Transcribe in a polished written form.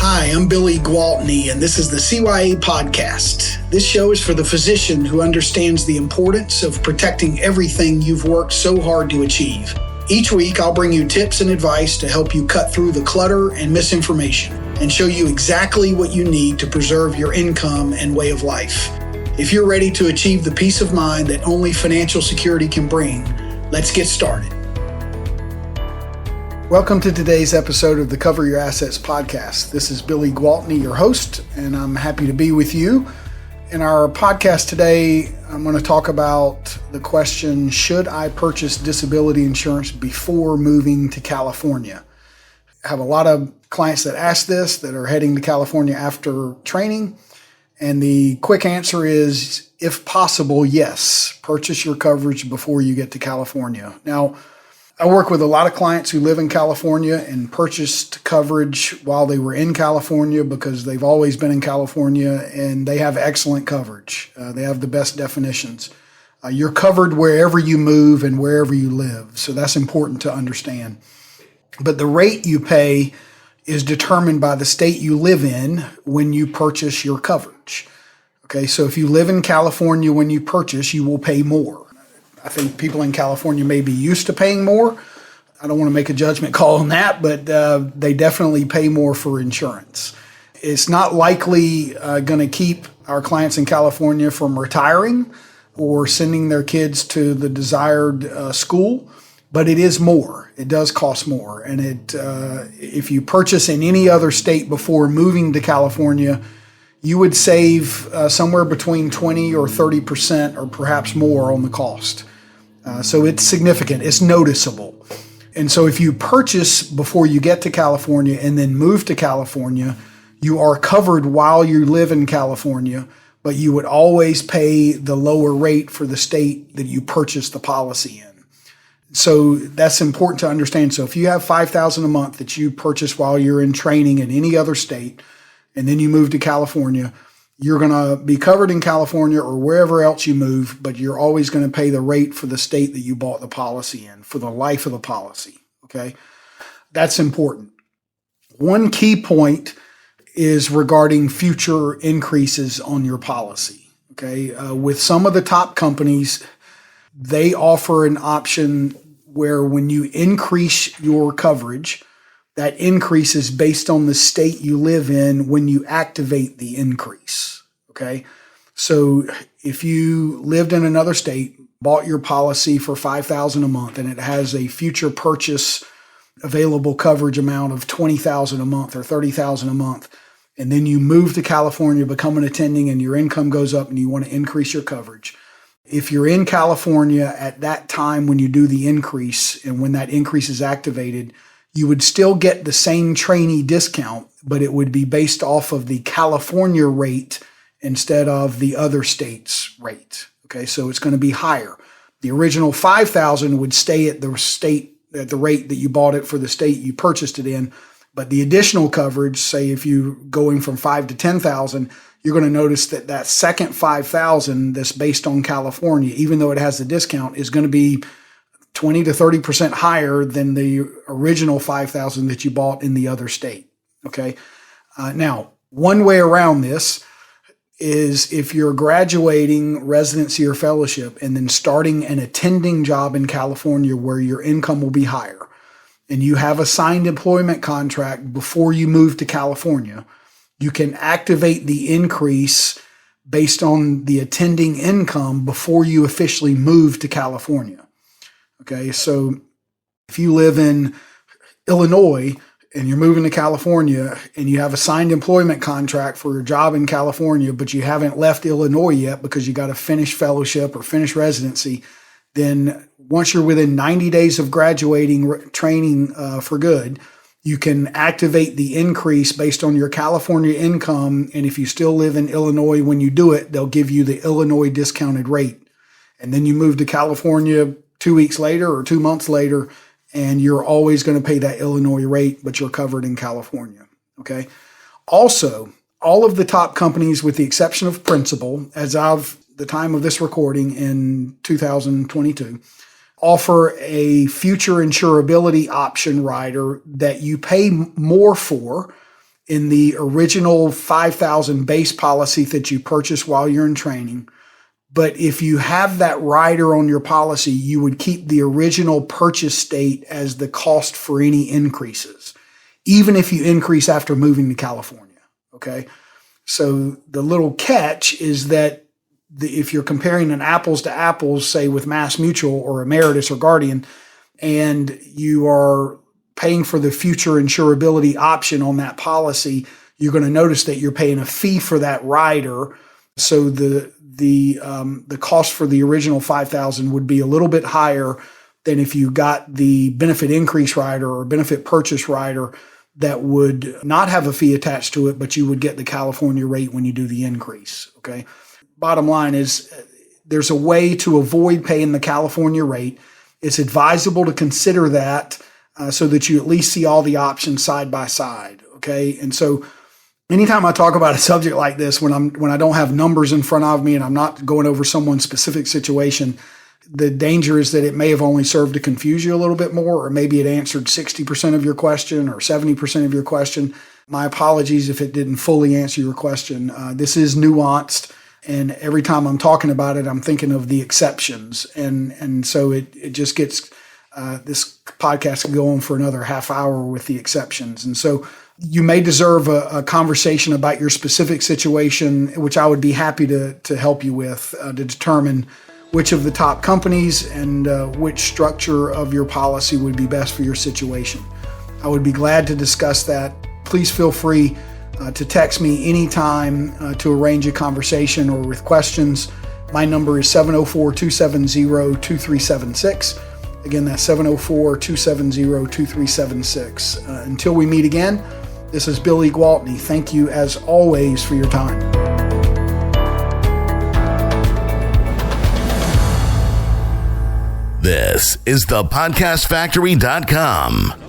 Hi, I'm Billy Gwaltney, and this is the CYA Podcast. This show is for the physician who understands the importance of protecting everything you've worked so hard to achieve. Each week, I'll bring you tips and advice to help you cut through the clutter and misinformation and show you exactly what you need to preserve your income and way of life. If you're ready to achieve the peace of mind that only financial security can bring, let's get started. Welcome to today's episode of the Cover Your Assets podcast. This is Billy Gwaltney, your host, and I'm happy to be with you. In our podcast today, I'm going to talk about the question, should I purchase disability insurance before moving to California? I have a lot of clients that ask this that are heading to California after training, and the quick answer is, if possible, yes, purchase your coverage before you get to California. Now, I work with a lot of clients who live in California and purchased coverage while they were in California because they've always been in California and they have excellent coverage. They have the best definitions. You're covered wherever you move and wherever you live, so that's important to understand. But the rate you pay is determined by the state you live in when you purchase your coverage. Okay, so if you live in California when you purchase, you will pay more. I think people in California may be used to paying more. I don't want to make a judgment call on that, but they definitely pay more for insurance. It's not likely going to keep our clients in California from retiring or sending their kids to the desired school, but it is more. It does cost more. And if you purchase in any other state before moving to California, you would save somewhere between 20 or 30% or perhaps more on the cost. So it's significant. It's noticeable. And so if you purchase before you get to California and then move to California, you are covered while you live in California, but you would always pay the lower rate for the state that you purchased the policy in. So that's important to understand. So if you have $5,000 a month that you purchase while you're in training in any other state, and then you move to California, you're going to be covered in California or wherever else you move, but you're always going to pay the rate for the state that you bought the policy in for the life of the policy, okay? That's important. One key point is regarding future increases on your policy, okay? With some of the top companies, they offer an option where when you increase your coverage, that increase is based on the state you live in when you activate the increase, okay? So if you lived in another state, bought your policy for $5,000 a month, and it has a future purchase available coverage amount of $20,000 a month or $30,000 a month, and then you move to California, become an attending, and your income goes up and you want to increase your coverage. If you're in California at that time when you do the increase and when that increase is activated, you would still get the same trainee discount, but it would be based off of the California rate instead of the other state's rate. Okay, so it's going to be higher. The original $5,000 would stay at the rate that you bought it for the state you purchased it in, but the additional coverage, say if you're going from $5,000 to $10,000, you're going to notice that that second $5,000 that's based on California, even though it has the discount, is going to be 20 to 30% higher than the original $5,000 that you bought in the other state, okay? Now, one way around this is if you're graduating residency or fellowship and then starting an attending job in California where your income will be higher, and you have a signed employment contract before you move to California, you can activate the increase based on the attending income before you officially move to California. Okay, so if you live in Illinois and you're moving to California and you have a signed employment contract for your job in California, but you haven't left Illinois yet because you got to finish fellowship or finish residency, then once you're within 90 days of graduating training for good, you can activate the increase based on your California income. And if you still live in Illinois when you do it, they'll give you the Illinois discounted rate. And then you move to California 2 weeks later or 2 months later, and you're always going to pay that Illinois rate, but you're covered in California, okay? Also, all of the top companies, with the exception of Principal, as of the time of this recording in 2022, offer a future insurability option rider that you pay more for in the original $5,000 base policy that you purchased while you're in training. But if you have that rider on your policy, you would keep the original purchase date as the cost for any increases, even if you increase after moving to California. Okay. So the little catch is that if you're comparing an apples to apples, say with Mass Mutual or Emeritus or Guardian, and you are paying for the future insurability option on that policy, you're going to notice that you're paying a fee for that rider. So the cost for the original $5,000 would be a little bit higher than if you got the benefit increase rider or benefit purchase rider that would not have a fee attached to it, but you would get the California rate when you do the increase. Okay. Bottom line is there's a way to avoid paying the California rate. It's advisable to consider that so that you at least see all the options side by side. Okay. And so anytime I talk about a subject like this, when I don't have numbers in front of me and I'm not going over someone's specific situation, the danger is that it may have only served to confuse you a little bit more, or maybe it answered 60% of your question or 70% of your question. My apologies if it didn't fully answer your question. This is nuanced. And every time I'm talking about it, I'm thinking of the exceptions. And so it just gets, this podcast can go on for another half hour with the exceptions. And so you may deserve a conversation about your specific situation, which I would be happy to help you with to determine which of the top companies and which structure of your policy would be best for your situation. I would be glad to discuss that. Please feel free to text me anytime to arrange a conversation or with questions. My number is 704-270-2376. Again, that's 704-270-2376. Until we meet again, this is Billy Gwaltney. Thank you, as always, for your time. This is thepodcastfactory.com.